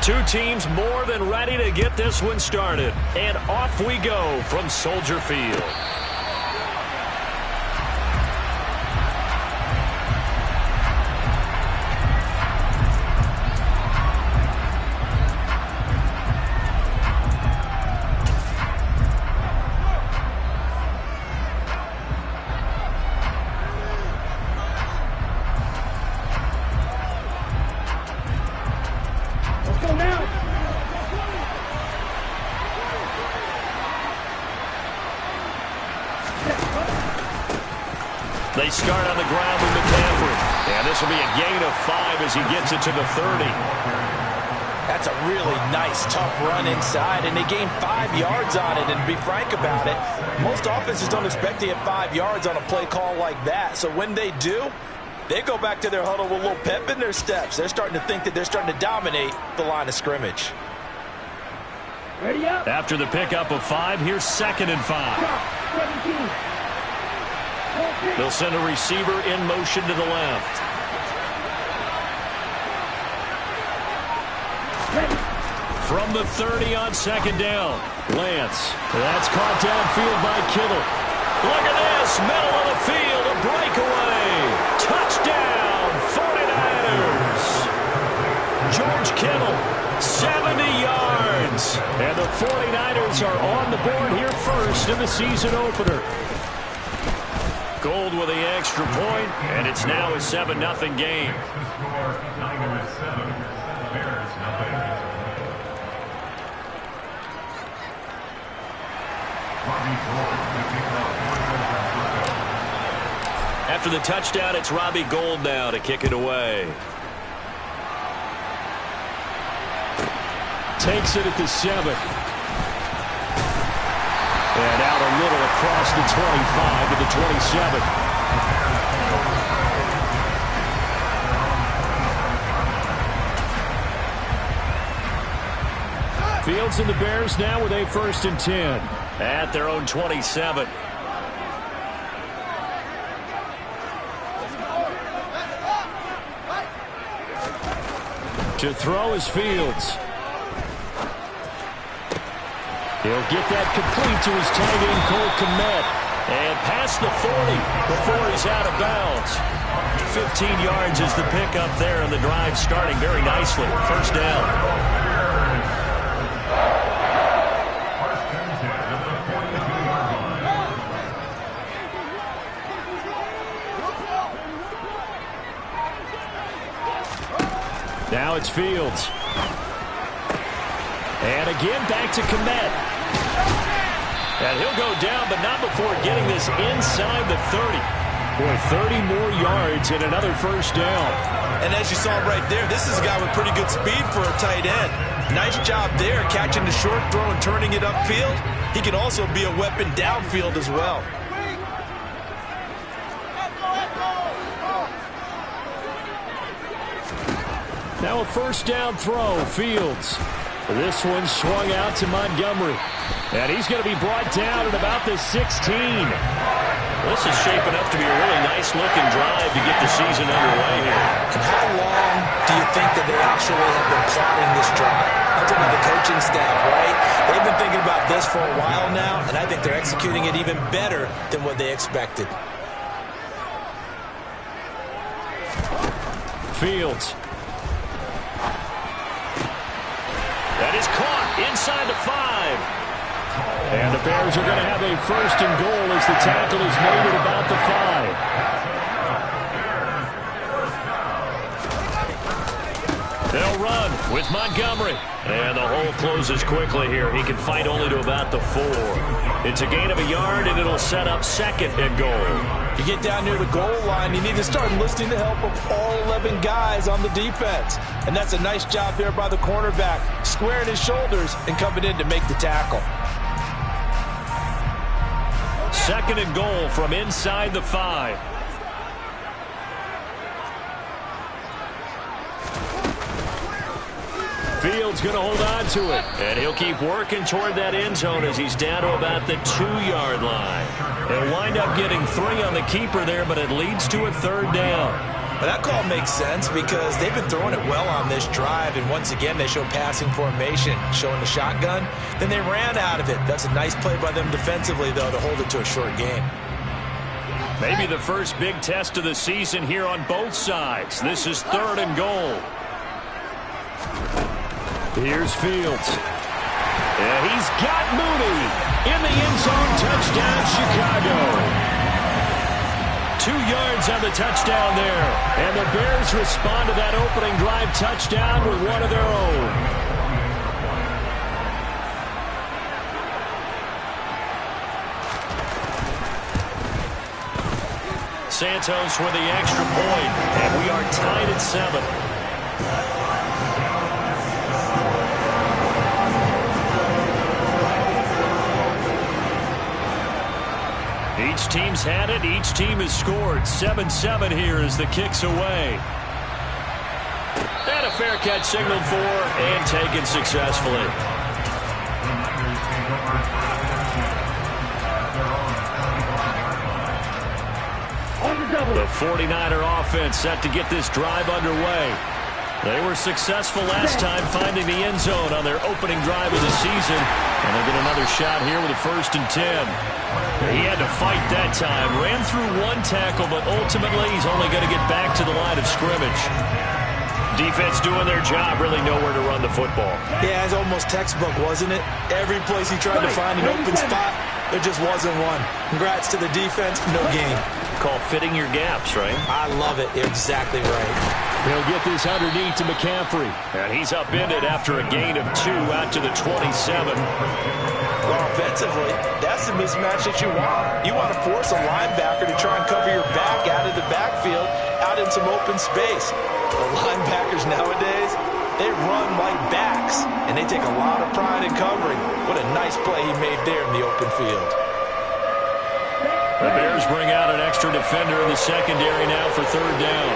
Two teams more than ready to get this one started. And off we go from Soldier Field. They start on the ground with McCaffrey. And this will be a gain of 5 as he gets it to the 30. That's a really nice, tough run inside, and they gain 5 yards on it. And to be frank about it, most offenses don't expect to get 5 yards on a play call like that. So when they do, they go back to their huddle with a little pep in their steps. They're starting to think that they're starting to dominate the line of scrimmage. Ready up. After the pickup of 5, here's 2nd and 5. 17. They'll send a receiver in motion to the left. From the 30 on 2nd down. Lance. That's caught downfield by Kittle. Look at this. Middle of the field. A breakaway. Touchdown. 49ers. George Kittle. 70 yards. And the 49ers are on the board here first in the season opener. Gold with the extra point, and it's now a 7-0 game. After the touchdown, it's Robbie Gould now to kick it away. Takes it at the 7. And out a little across the 25 to the 27. Fields and the Bears now with a 1st and 10 at their own 27. To throw is Fields. He'll get that complete to his tight end, Cole Kmet. And past the 40 before he's out of bounds. 15 yards is the pickup there, and the drive starting very nicely. 1st down. Now it's Fields. And again, back to Kmet. And he'll go down, but not before getting this inside the 30. Boy, 30 more yards and another 1st down. And as you saw right there, this is a guy with pretty good speed for a tight end. Nice job there, catching the short throw and turning it upfield. He can also be a weapon downfield as well. Now a 1st down throw, Fields. This one swung out to Montgomery. And he's going to be brought down at about the 16. This is shaping up to be a really nice-looking drive to get the season underway here. And how long do you think that they actually have been plotting this drive? I'm talking about the coaching staff, right? They've been thinking about this for a while now, and I think they're executing it even better than what they expected. Fields. That is caught inside the 5. And the Bears are going to have a 1st and goal as the tackle is made at about the 5. They'll run with Montgomery. And the hole closes quickly here. He can fight only to about the 4. It's a gain of a yard, and it'll set up 2nd and goal. You get down near the goal line, you need to start enlisting the help of all 11 guys on the defense. And that's a nice job there by the cornerback, squaring his shoulders and coming in to make the tackle. 2nd and goal from inside the 5. Fields going to hold on to it. And he'll keep working toward that end zone as he's down to about the 2-yard line. He'll wind up getting 3 on the keeper there, but it leads to a 3rd down. Well, that call makes sense because they've been throwing it well on this drive, and once again they show passing formation, showing the shotgun. Then they ran out of it. That's a nice play by them defensively, though, to hold it to a short game. Maybe the first big test of the season here on both sides. This is 3rd and goal. Here's Fields. And he's got Mooney in the end zone. Touchdown, Chicago. 2 yards on the touchdown there. And the Bears respond to that opening drive touchdown with one of their own. Santos with the extra point, and we are tied at 7. Each team's had it. Each team has scored. 7-7 here as the kick's away. And a fair catch signaled for and taken successfully. The 49er offense set to get this drive underway. They were successful last time finding the end zone on their opening drive of the season. And they'll get another shot here with a 1st and 10. He had to fight that time. Ran through 1 tackle, but ultimately he's only going to get back to the line of scrimmage. Defense doing their job, really nowhere to run the football. Yeah, it's almost textbook, wasn't it? Every place he tried to find an open spot, there just wasn't one. Congrats to the defense, no gain. Call fitting your gaps, right? I love it. You're exactly right. He'll get this underneath to McCaffrey. And he's upended after a gain of 2 out to the 27. Well, offensively, that's the mismatch that you want. You want to force a linebacker to try and cover your back out of the backfield, out in some open space. The linebackers nowadays, they run like backs, and they take a lot of pride in covering. What a nice play he made there in the open field. The Bears bring out an extra defender in the secondary now for 3rd down.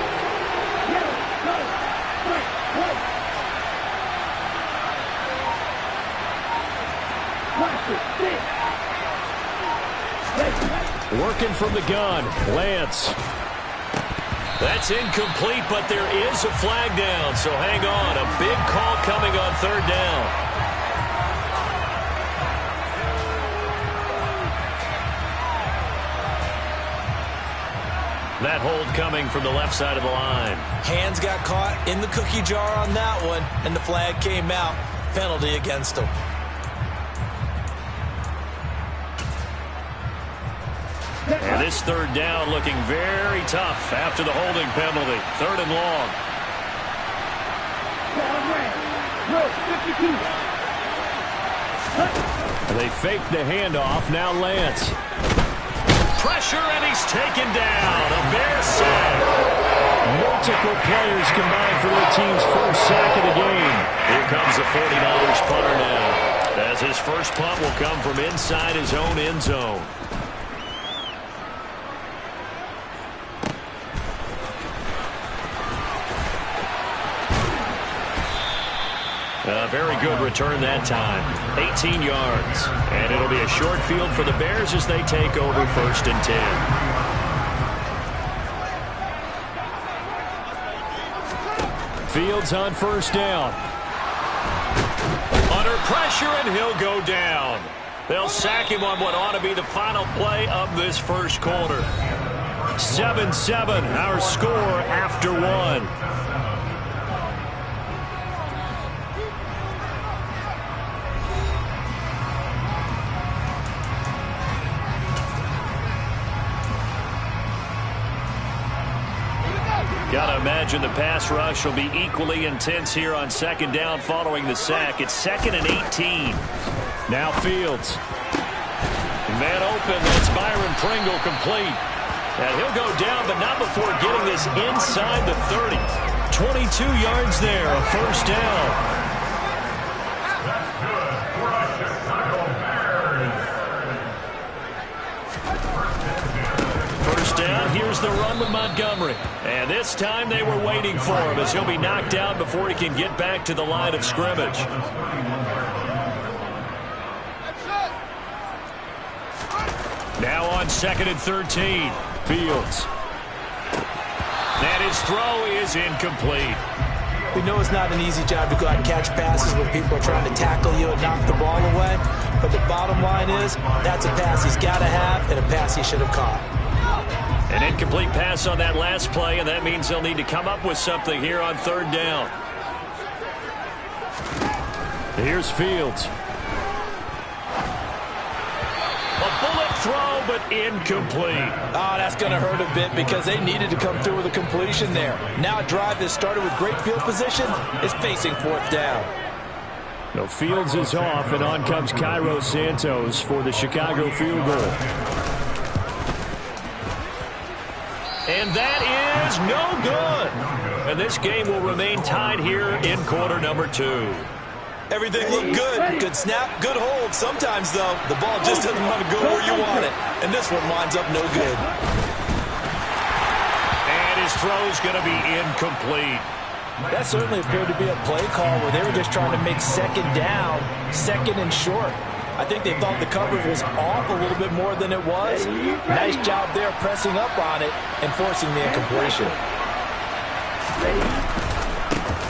Working from the gun, Lance. That's incomplete, but there is a flag down, so hang on. A big call coming on 3rd down. That hold coming from the left side of the line. Hands got caught in the cookie jar on that one, and the flag came out. Penalty against him. And this 3rd down looking very tough after the holding penalty. 3rd and long. They fake the handoff. Now Lance. Pressure, and he's taken down. A Bear sack. Multiple players combined for their team's first sack of the game. Here comes the 49ers punter now, as his first punt will come from inside his own end zone. A very good return that time. 18 yards. And it'll be a short field for the Bears as they take over 1st and 10. Fields on 1st down. Under pressure, and he'll go down. They'll sack him on what ought to be the final play of this first quarter. 7-7, our score after 1. Gotta imagine the pass rush will be equally intense here on 2nd down following the sack. It's 2nd and 18. Now Fields. Man open. That's Byron Pringle complete. And he'll go down, but not before getting this inside the 30. 22 yards there, a 1st down. Down. Here's the run with Montgomery. And this time they were waiting for him as he'll be knocked down before he can get back to the line of scrimmage. Now on 2nd and 13. Fields. And his throw is incomplete. We know it's not an easy job to go out and catch passes when people are trying to tackle you and knock the ball away. But the bottom line is, that's a pass he's got to have and a pass he should have caught. An incomplete pass on that last play, and that means they'll need to come up with something here on third down. Here's Fields. A bullet throw, but incomplete. Oh, that's going to hurt a bit because they needed to come through with a completion there. Now a drive that started with great field position is facing fourth down. No, Fields is off, and on comes Cairo Santos for the Chicago field goal. And that is no good. And this game will remain tied here in quarter number 2. Everything looked good. Good snap, good hold. Sometimes, though, the ball just doesn't want to go where you want it. And this one winds up no good. And his throw's going to be incomplete. That certainly appeared to be a play call where they were just trying to make second down, second and short. I think they thought the coverage was off a little bit more than it was. Nice job there pressing up on it and forcing the incompletion.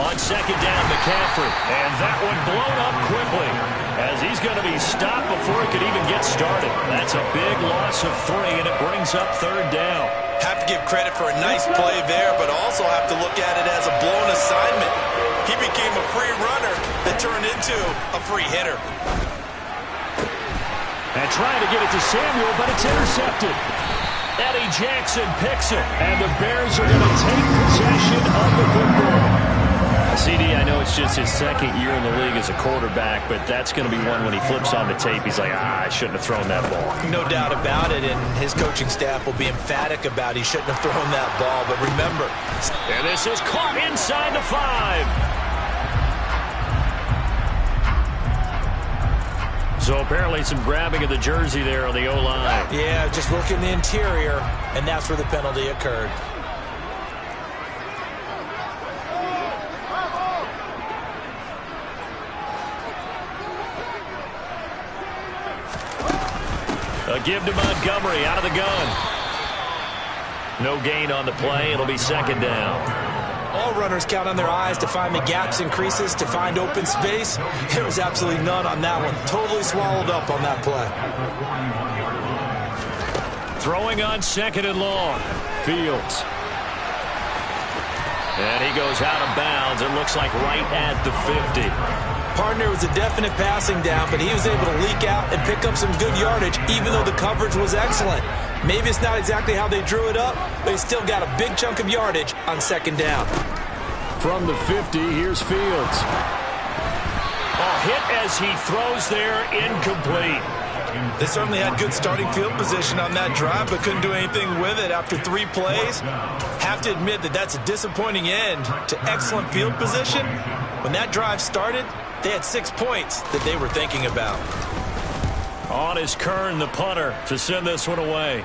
On second down, McCaffrey. And that one blown up quickly as he's going to be stopped before he could even get started. That's a big loss of 3, and it brings up third down. Have to give credit for a nice play there, but also have to look at it as a blown assignment. He became a free runner that turned into a free hitter. And trying to get it to Samuel, but it's intercepted. Eddie Jackson picks it, and the Bears are going to take possession of the football. CD, I know it's just his second year in the league as a quarterback, but that's going to be one when he flips on the tape. He's like, I shouldn't have thrown that ball. No doubt about it, and his coaching staff will be emphatic about he shouldn't have thrown that ball. But remember, and this is caught inside the 5. So apparently some grabbing of the jersey there on the O-line. Yeah, just look in the interior, and that's where the penalty occurred. A give to Montgomery out of the gun. No gain on the play. It'll be second down. All runners count on their eyes to find the gaps and creases, to find open space. There was absolutely none on that one. Totally swallowed up on that play. Throwing on second and long. Fields. And he goes out of bounds. It looks like right at the 50. Partner was a definite passing down, but he was able to leak out and pick up some good yardage, even though the coverage was excellent. Maybe it's not exactly how they drew it up, but he still got a big chunk of yardage on second down. From the 50, here's Fields. A hit as he throws there, incomplete. They certainly had good starting field position on that drive, but couldn't do anything with it after 3 plays. Have to admit that that's a disappointing end to excellent field position. When that drive started, they had 6 points that they were thinking about. On is Kern, the punter, to send this one away.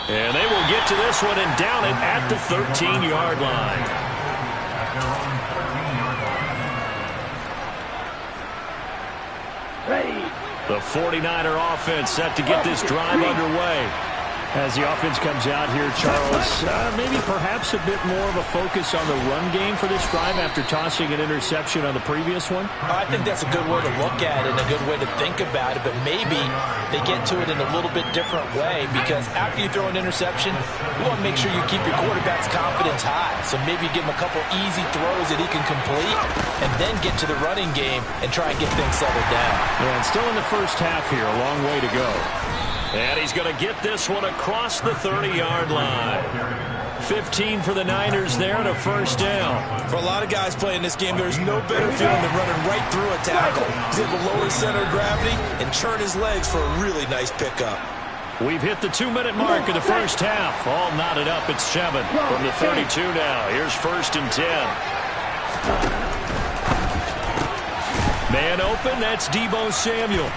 And they will get to this one and down it at the 13-yard line. Ready. The 49er offense set to get this drive underway. As the offense comes out here, Charles, maybe perhaps a bit more of a focus on the run game for this drive after tossing an interception on the previous one? I think that's a good way to look at it and a good way to think about it, but maybe they get to it in a little bit different way, because after you throw an interception, you want to make sure you keep your quarterback's confidence high. So maybe give him a couple easy throws that he can complete and then get to the running game and try and get things settled down. Yeah, and still in the first half here, a long way to go. And he's going to get this one across the 30-yard line. 15 for the Niners there and a first down. For a lot of guys playing this game, there's no better feeling than running right through a tackle. He's able to lower his center of gravity and churn his legs for a really nice pickup. We've hit the 2-minute mark of the first half. All knotted up at 7 from the 32 now. Here's first and 10. Man open, that's Deebo Samuel.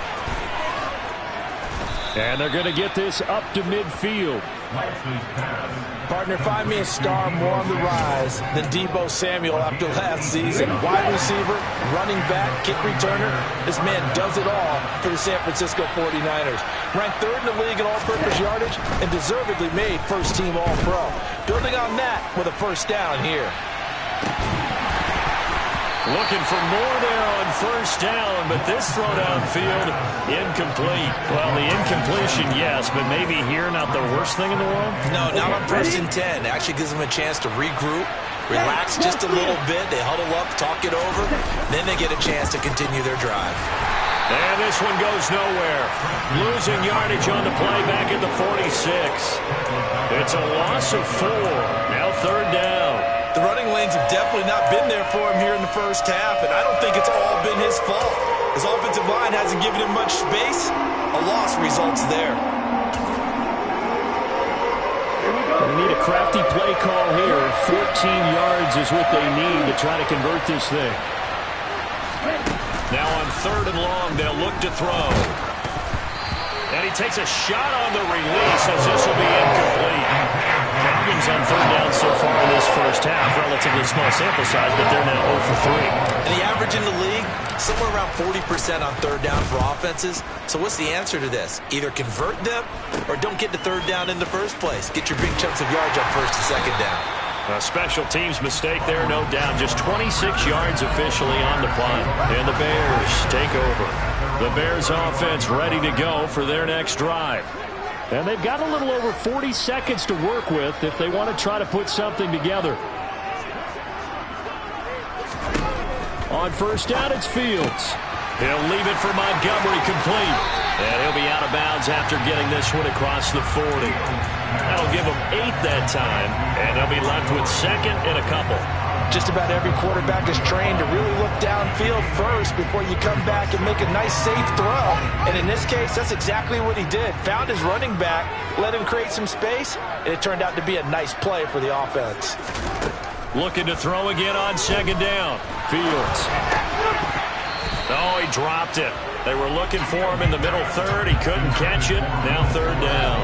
And they're going to get this up to midfield. Partner, find me a star more on the rise than Deebo Samuel after last season. Wide receiver, running back, kick returner. This man does it all for the San Francisco 49ers. Ranked third in the league in all-purpose yardage and deservedly made first-team All-Pro. Building on that with a first down here. Looking for more there on first down, but this throw downfield, incomplete. Well, the incompletion, yes, but maybe here not the worst thing in the world? No, not on 1st and 10. Actually gives them a chance to regroup, relax just a little bit. They huddle up, talk it over, then they get a chance to continue their drive. And this one goes nowhere. Losing yardage on the play back at the 46. It's a loss of 4. Now third down. The running lanes have definitely not been there for him here in the first half, and I don't think it's all been his fault. His offensive line hasn't given him much space. A loss results there. They need a crafty play call here. 14 yards is what they need to try to convert this thing. Now on third and long, they'll look to throw. And he takes a shot on the release as this will be incomplete. Falcons on third down so far in this first half. Relatively small sample size, but they're now 0 for 3. And the average in the league, somewhere around 40% on third down for offenses. So what's the answer to this? Either convert them or don't get to third down in the first place. Get your big chunks of yards on first and second down. A special teams mistake there, no doubt. Just 26 yards officially on the punt. And the Bears take over. The Bears offense ready to go for their next drive. And they've got a little over 40 seconds to work with if they want to try to put something together. On first down, it's Fields. He'll leave it for Montgomery complete. And he'll be out of bounds after getting this one across the 40. That'll give them 8 that time. And they'll be left with second and a couple. Just about every quarterback is trained to really look downfield first before you come back and make a nice, safe throw. And in this case, that's exactly what he did. Found his running back, let him create some space, and it turned out to be a nice play for the offense. Looking to throw again on second down. Fields. Oh, he dropped it. They were looking for him in the middle third. He couldn't catch it. Now third down.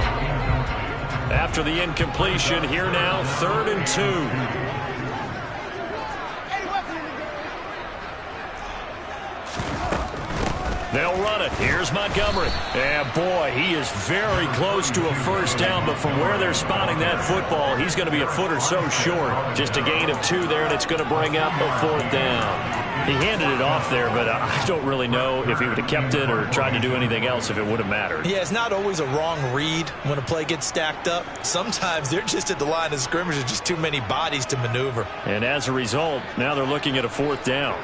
After the incompletion, here now, 3rd and 2. They'll run it. Here's Montgomery. And boy, he is very close to a first down, but from where they're spotting that football, he's going to be a foot or so short. Just a gain of 2 there, and it's going to bring up a 4th down. He handed it off there, but I don't really know if he would have kept it or tried to do anything else if it would have mattered. Yeah, it's not always a wrong read when a play gets stacked up. Sometimes they're just at the line of scrimmage. There's just too many bodies to maneuver. And as a result, now they're looking at a 4th down.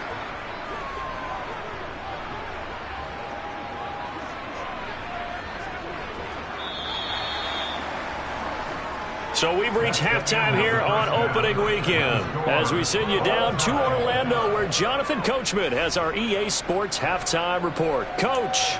So we've reached halftime here on opening weekend as we send you down to Orlando where Jonathan Coachman has our EA Sports halftime report. Coach.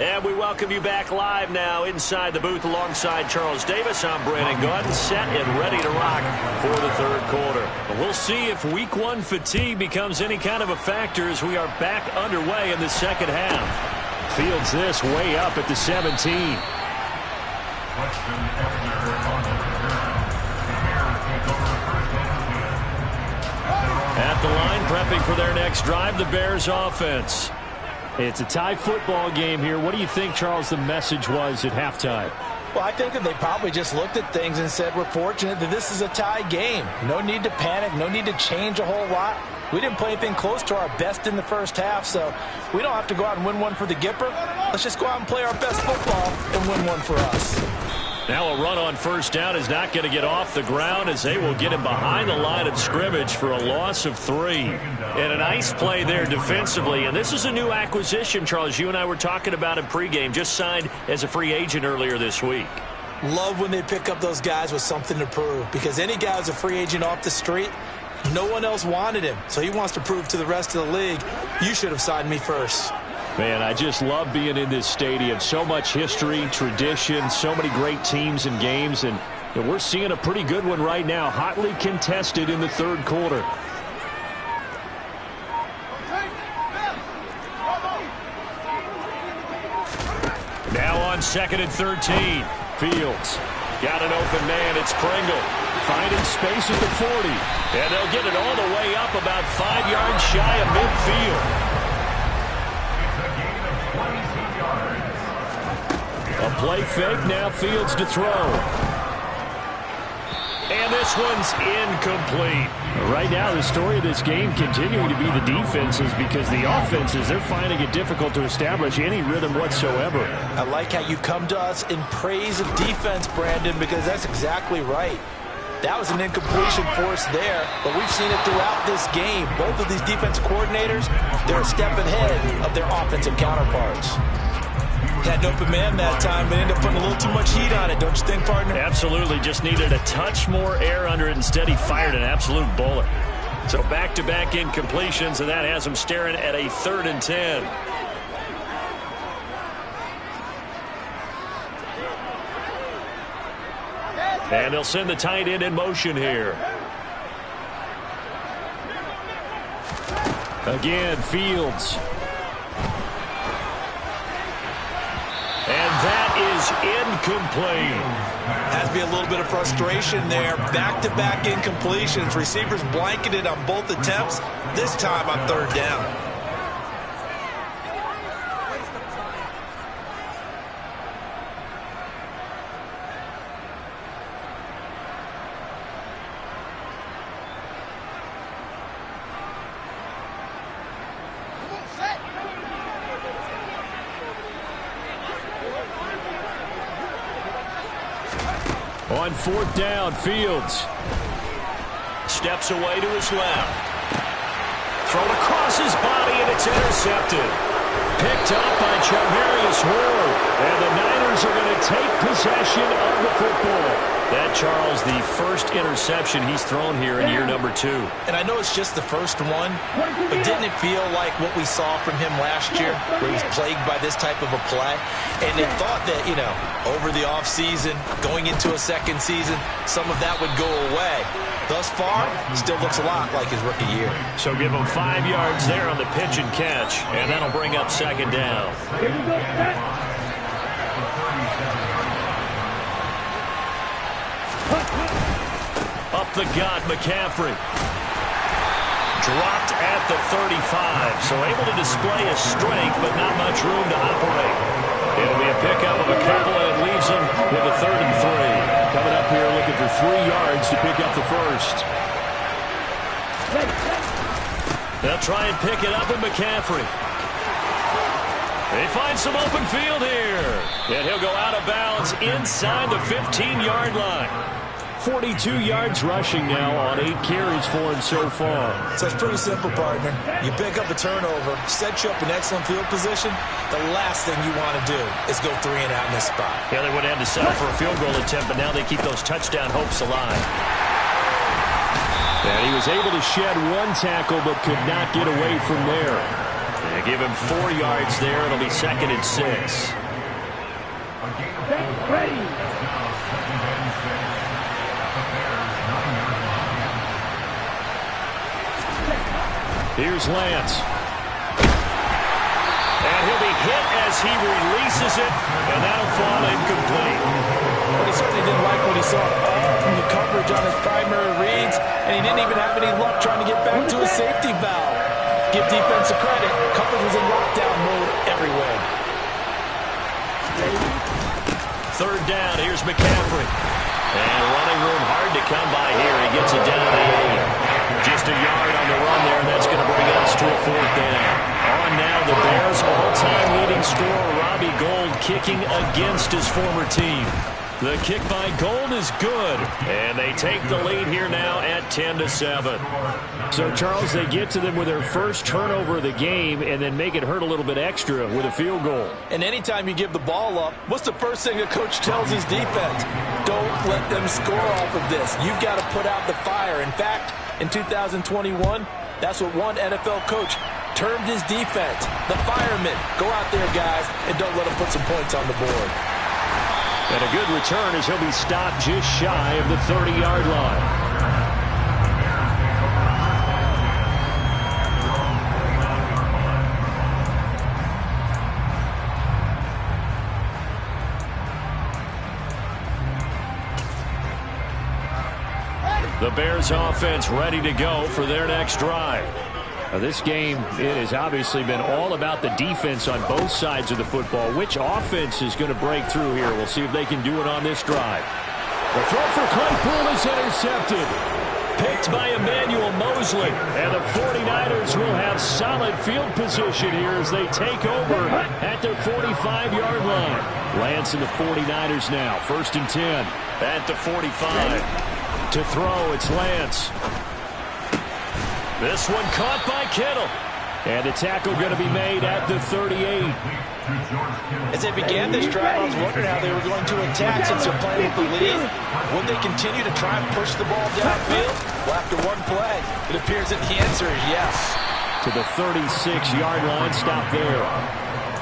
And we welcome you back live now inside the booth alongside Charles Davis. I'm Brandon Gordon, set and ready to rock for the 3rd quarter. We'll see if week 1 fatigue becomes any kind of a factor as we are back underway in the second half. Fields this way up at the 17. At the line, prepping for their next drive, the Bears offense. It's a tie football game here. What do you think, Charles, the message was at halftime? Well, I think that they probably just looked at things and said, we're fortunate that this is a tie game. No need to panic. No need to change a whole lot. We didn't play anything close to our best in the first half, so we don't have to go out and win one for the Gipper. Let's just go out and play our best football and win one for us. Now a run on first down is not going to get off the ground as they will get him behind the line of scrimmage for a loss of 3. And a nice play there defensively. And this is a new acquisition, Charles. You and I were talking about in pregame. Just signed as a free agent earlier this week. Love when they pick up those guys with something to prove, because any guy who's a free agent off the street, no one else wanted him. So he wants to prove to the rest of the league, you should have signed me first. Man, I just love being in this stadium. So much history, tradition, so many great teams and games, and we're seeing a pretty good one right now, hotly contested in the third quarter. Now on 2nd and 13. Fields got an open man. It's Pringle finding space at the 40. And they'll get it all the way up about 5 yards shy of midfield. A play fake, now Fields to throw. And this one's incomplete. Right now, the story of this game continuing to be the defenses, because the offenses, they're finding it difficult to establish any rhythm whatsoever. I like how you come to us in praise of defense, Brandon, because that's exactly right. That was an incompletion force there, but we've seen it throughout this game. Both of these defense coordinators, they're a step ahead of their offensive counterparts. Had an open man that time, but ended up putting a little too much heat on it, don't you think, partner? Absolutely. Just needed a touch more air under it. Instead, he fired an absolute bullet. So back-to-back incompletions, and that has him staring at a 3rd and 10. And they'll send the tight end in motion here. Again, Fields. And that is incomplete. Has to be a little bit of frustration there. Back-to-back incompletions. Receivers blanketed on both attempts, this time on 3rd down. On 4th down, Fields steps away to his left. Thrown across his body, and it's intercepted. Picked up by Charvarius Ward. And the Niners are going to take possession of the football. That, Charles, the first interception he's thrown here in year number 2. And I know it's just the first one, but didn't it feel like what we saw from him last year, where he was plagued by this type of a play? And they thought that, over the offseason, going into a second season, some of that would go away. Thus far, still looks a lot like his rookie year. So give him 5 yards there on the pitch and catch, and that'll bring up 2nd down. Up the gut, McCaffrey. Dropped at the 35, so able to display his strength, but not much room to operate. It'll be a pickup of a couple, and it leaves him with a 3rd and 3. Coming up here looking for 3 yards to pick up the first. They'll try and pick it up with McCaffrey. They find some open field here. And he'll go out of bounds inside the 15-yard line. 42 yards rushing now on 8 carries for him so far. So it's pretty simple, partner. You pick up a turnover, set you up in excellent field position. The last thing you want to do is go 3 and out in this spot. Yeah, they would have to settle for a field goal attempt, but now they keep those touchdown hopes alive. And he was able to shed 1 tackle, but could not get away from there. They give him 4 yards there. It'll be 2nd and 6. Ready. Here's Lance. And he'll be hit as he releases it, and that'll fall incomplete. Well, he certainly didn't like what he saw from the coverage on his primary reads, and he didn't even have any luck trying to get back to his safety valve. Give defense a credit. Coverage was in lockdown mode everywhere. 3rd down, here's McCaffrey. And running room hard to come by here. He gets it down to the 8. Just a yard on the run there, and that's going to bring us to a 4th down. On now, the Bears' all-time leading scorer, Robbie Gould, kicking against his former team. The kick by Gold is good, and they take the lead here now at 10-7. So, Charles, they get to them with their first turnover of the game and then make it hurt a little bit extra with a field goal. And anytime you give the ball up, what's the first thing a coach tells his defense? Don't let them score off of this. You've got to put out the fire. In fact, in 2021, that's what one NFL coach termed his defense, the firemen. Go out there, guys, and don't let them put some points on the board. And a good return as he'll be stopped just shy of the 30-yard line. The Bears offense ready to go for their next drive. Now, this game, it has obviously been all about the defense on both sides of the football. Which offense is going to break through here? We'll see if they can do it on this drive. The throw for Claypool is intercepted. Picked by Emmanuel Mosley. And the 49ers will have solid field position here as they take over at their 45-yard line. Lance and the 49ers now. 1st and 10 at the 45. To throw, it's Lance. This one caught by Kittle. And the tackle going to be made at the 38. As they began this drive, I was wondering how they were going to attack since they're playing with the lead. Would they continue to try and push the ball downfield? Well, after one play, it appears that the answer is yes. To the 36-yard line, stop there.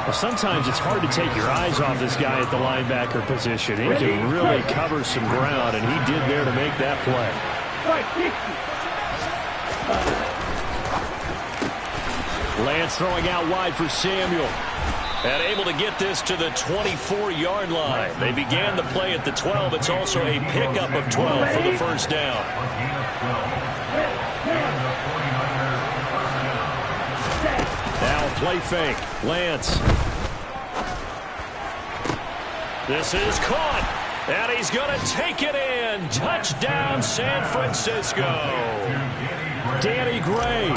Well, sometimes it's hard to take your eyes off this guy at the linebacker position. He can really cover some ground, and he did there to make that play. Lance throwing out wide for Samuel. And able to get this to the 24-yard line. They began the play at the 12. It's also a pickup of 12 for the first down. Now play fake. Lance. This is caught. And he's going to take it in. Touchdown, San Francisco. Danny Gray,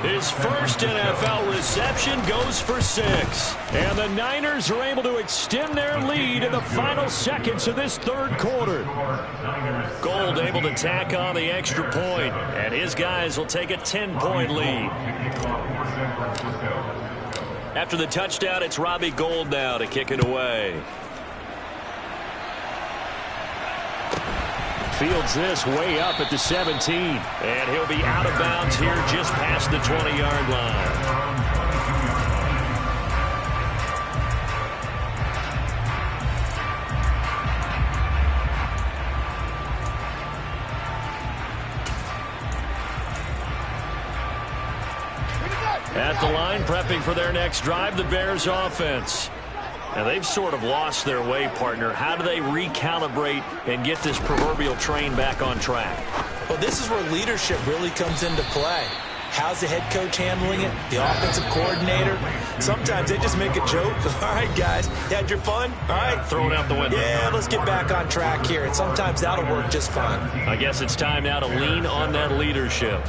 his first NFL reception, goes for 6. And the Niners are able to extend their lead in the final seconds of this third quarter. Gold able to tack on the extra point, and his guys will take a 10-point lead. After the touchdown, it's Robbie Gould now to kick it away. Fields this way up at the 17. And he'll be out of bounds here just past the 20-yard line. At the line, prepping for their next drive, the Bears offense. Now, they've sort of lost their way, partner. How do they recalibrate and get this proverbial train back on track? Well, this is where leadership really comes into play. How's the head coach handling it? The offensive coordinator? Sometimes they just make a joke. All right, guys, you had your fun? All right. Throw it out the window. Yeah, let's get back on track here. And sometimes that'll work just fine. I guess it's time now to lean on that leadership.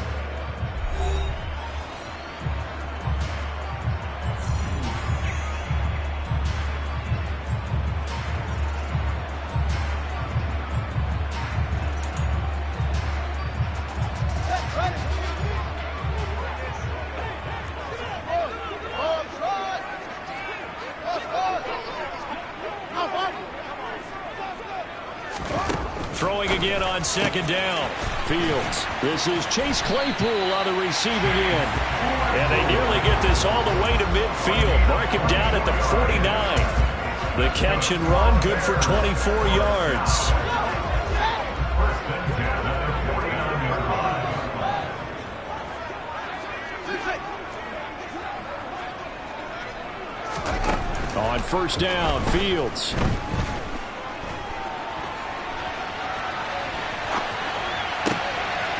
Throwing again on 2nd down. Fields. This is Chase Claypool on the receiving end. And they nearly get this all the way to midfield. Mark him down at the 49. The catch and run, good for 24 yards. On 1st down, Fields.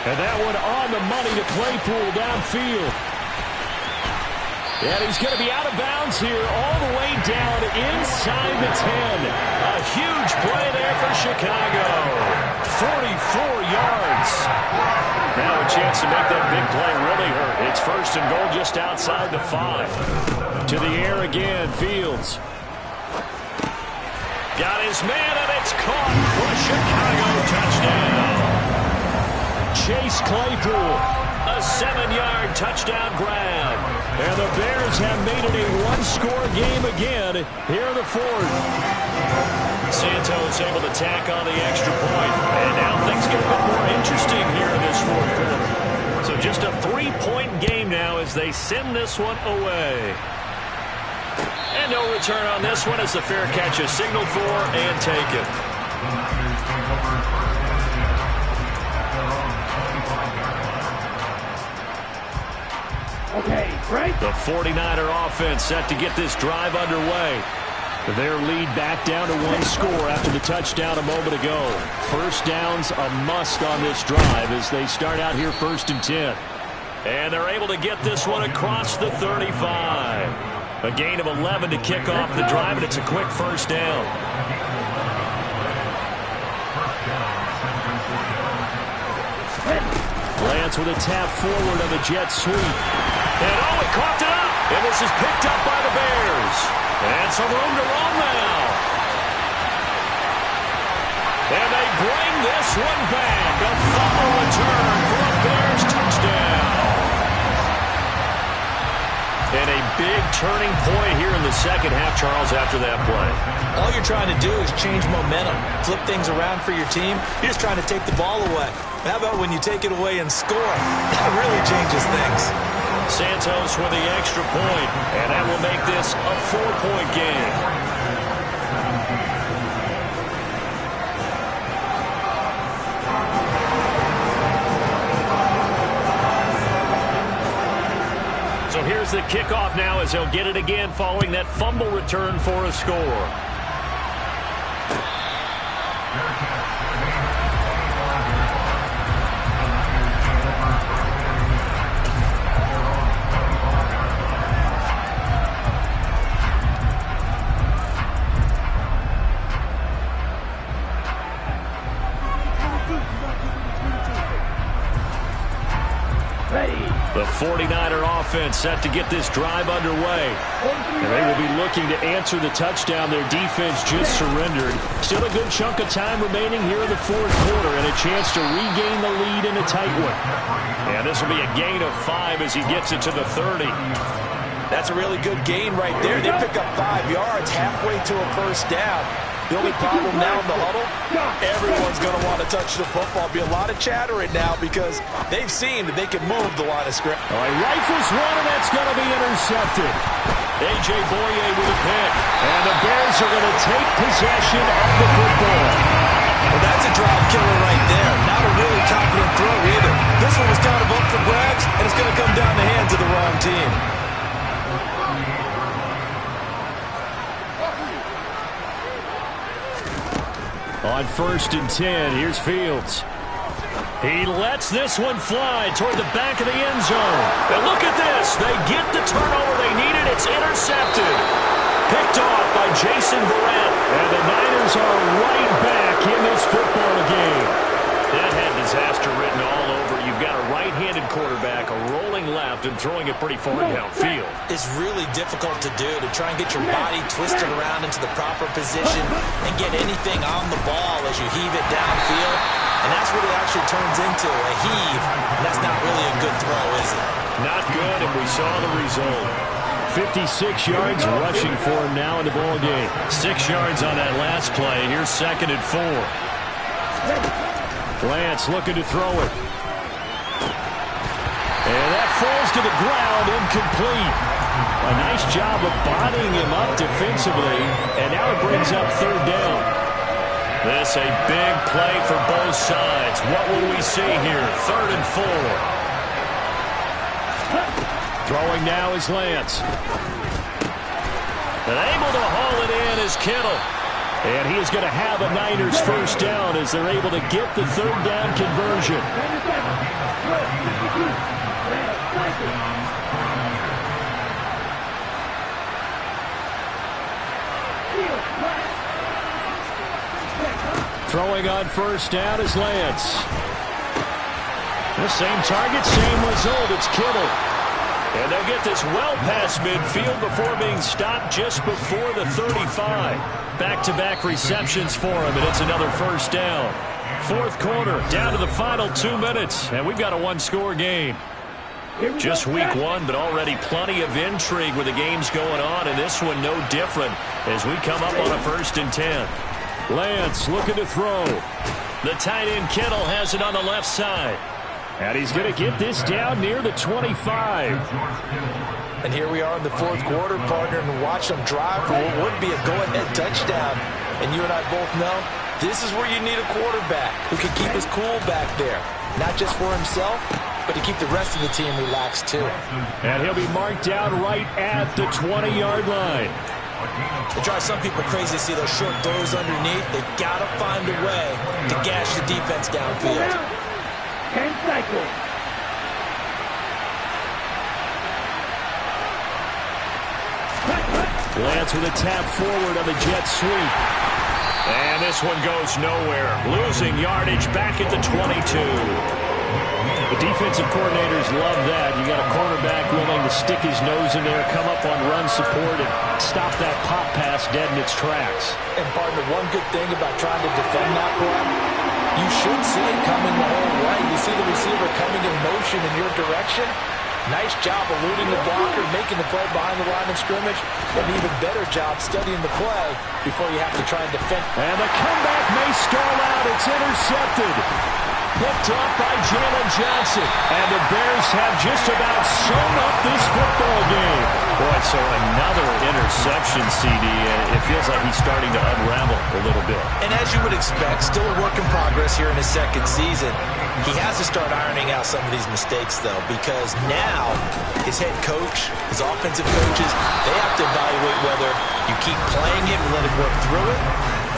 And that one on the money to Claypool downfield. And he's going to be out of bounds here all the way down inside the 10. A huge play there for Chicago. 44 yards. Now a chance to make that big play really hurt. It's 1st and goal just outside the 5. To the air again, Fields. Got his man, and it's caught for a Chicago touchdown. Chase Claypool, a 7-yard touchdown grab. And the Bears have made it a one-score game again here in the fourth. Santos able to tack on the extra point. And now things get a bit more interesting here in this fourth quarter. So just a 3-point game now as they send this one away. And no return on this one as the fair catch is signaled for and taken. Okay, right. The 49er offense set to get this drive underway. Their lead back down to one score after the touchdown a moment ago. First down's a must on this drive as they start out here 1st and 10. And they're able to get this one across the 35. A gain of 11 to kick off the drive, and it's a quick first down. Lance with a tap forward on the jet sweep. And oh, he coughed it up. And this is picked up by the Bears. And some room to roam now. And they bring this one back. A fumble return for a Bears touchdown. And a big turning point here in the second half, Charles, after that play. All you're trying to do is change momentum, flip things around for your team. You're just trying to take the ball away. How about when you take it away and score? That really changes things. Santos with the extra point, and that will make this a 4-point game. So here's the kickoff now as they'll get it again following that fumble return for a score. The 49er offense set to get this drive underway. And they will be looking to answer the touchdown their defense just surrendered. Still a good chunk of time remaining here in the fourth quarter and a chance to regain the lead in a tight one. And this will be a gain of 5 as he gets it to the 30. That's a really good gain right there. They pick up 5 yards halfway to a first down. The only problem now in the huddle, everyone's going to want to touch the football. Be a lot of chattering now because they've seen that they can move the line of scrimmage. All right, rifles one, and that's going to be intercepted. A.J. Boye with a pick. And the Bears are going to take possession of the football. Well, that's a drive killer right there. Not a really confident throw either. This one was kind of up for grabs, and it's going to come down the hands of the wrong team. On 1st and 10, here's Fields. He lets this one fly toward the back of the end zone. And look at this. They get the turnover they needed. It's intercepted. Picked off by Jason Verrett. And the Niners are right back in this football game. That had disaster written all over. You've got a right-handed quarterback, a rolling left, and throwing it pretty far downfield. It's really difficult to do, to try and get your body twisted around into the proper position and get anything on the ball as you heave it downfield. And that's what it actually turns into, a heave. And that's not really a good throw, is it? Not good, and we saw the result. 56 yards rushing for him now in the ball game. 6 yards on that last play. Here's 2nd and 4. Lance looking to throw it. And that falls to the ground, incomplete. A nice job of bodying him up defensively, and now it brings up 3rd down. This a big play for both sides. What will we see here? 3rd and 4. Throwing now is Lance. And able to haul it in is Kittle. And he is going to have a Niners first down as they're able to get the 3rd down conversion. Throwing on 1st down is Lance. The same target, same result. It's Kittle. And they'll get this well past midfield before being stopped just before the 35. Back-to-back receptions for him, and it's another first down. Fourth quarter, down to the final 2 minutes, and we've got a one-score game. Just week one, but already plenty of intrigue with the games going on, and this one no different as we come up on a 1st and 10. Lance looking to throw. The tight end Kittle has it on the left side. And he's going to get this down near the 25. And here we are in the fourth quarter, partner, and watch them drive for what would be a go-ahead touchdown. And you and I both know this is where you need a quarterback who can keep his cool back there. Not just for himself, but to keep the rest of the team relaxed too. And he'll be marked down right at the 20-yard line. It drives some people crazy to see those short throws underneath. They've got to find a way to gash the defense downfield. 10 cycles. Lance with a tap forward on the jet sweep. And this one goes nowhere. Losing yardage back at the 22. The defensive coordinators love that. You got a quarterback willing to stick his nose in there, come up on run support, and stop that pop pass dead in its tracks. And partner, one good thing about trying to defend that play, you should see it coming the whole way. You see the receiver coming in motion in your direction. Nice job eluding the blocker, making the play behind the line of scrimmage. An even better job studying the play before you have to try and defend. And the comeback may stall out. It's intercepted. Picked up by Jalen Johnson. And the Bears have just about sewn up this football game. Boy, so another interception, CD. It feels like he's starting to unravel a little bit. And as you would expect, still a work in progress here in his second season. He has to start ironing out some of these mistakes, though, because now his head coach, his offensive coaches, they have to evaluate whether you keep playing him and let him work through it,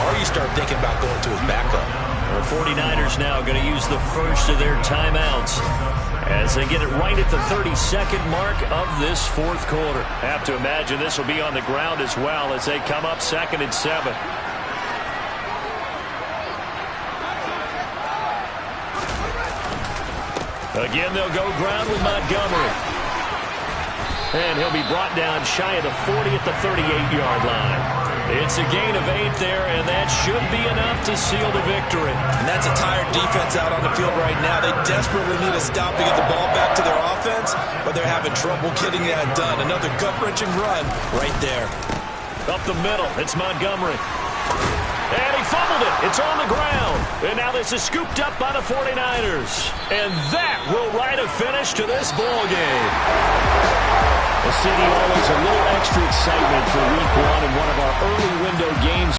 or you start thinking about going to his backup. The 49ers now going to use the first of their timeouts as they get it right at the 32nd mark of this fourth quarter. Have to imagine this will be on the ground as well as they come up 2nd and 7. Again, they'll go ground with Montgomery. And he'll be brought down shy of the 40 at the 38-yard line. It's a gain of 8 there, and that should be enough to seal the victory. And that's a tired defense out on the field right now. They desperately need a stop to get the ball back to their offense, but they're having trouble getting that done. Another gut-wrenching run right there. Up the middle, it's Montgomery. And he fumbled it. It's on the ground. And now this is scooped up by the 49ers. And that will write a finish to this ball game. The city always a little extra excitement for week one in one of our early window games.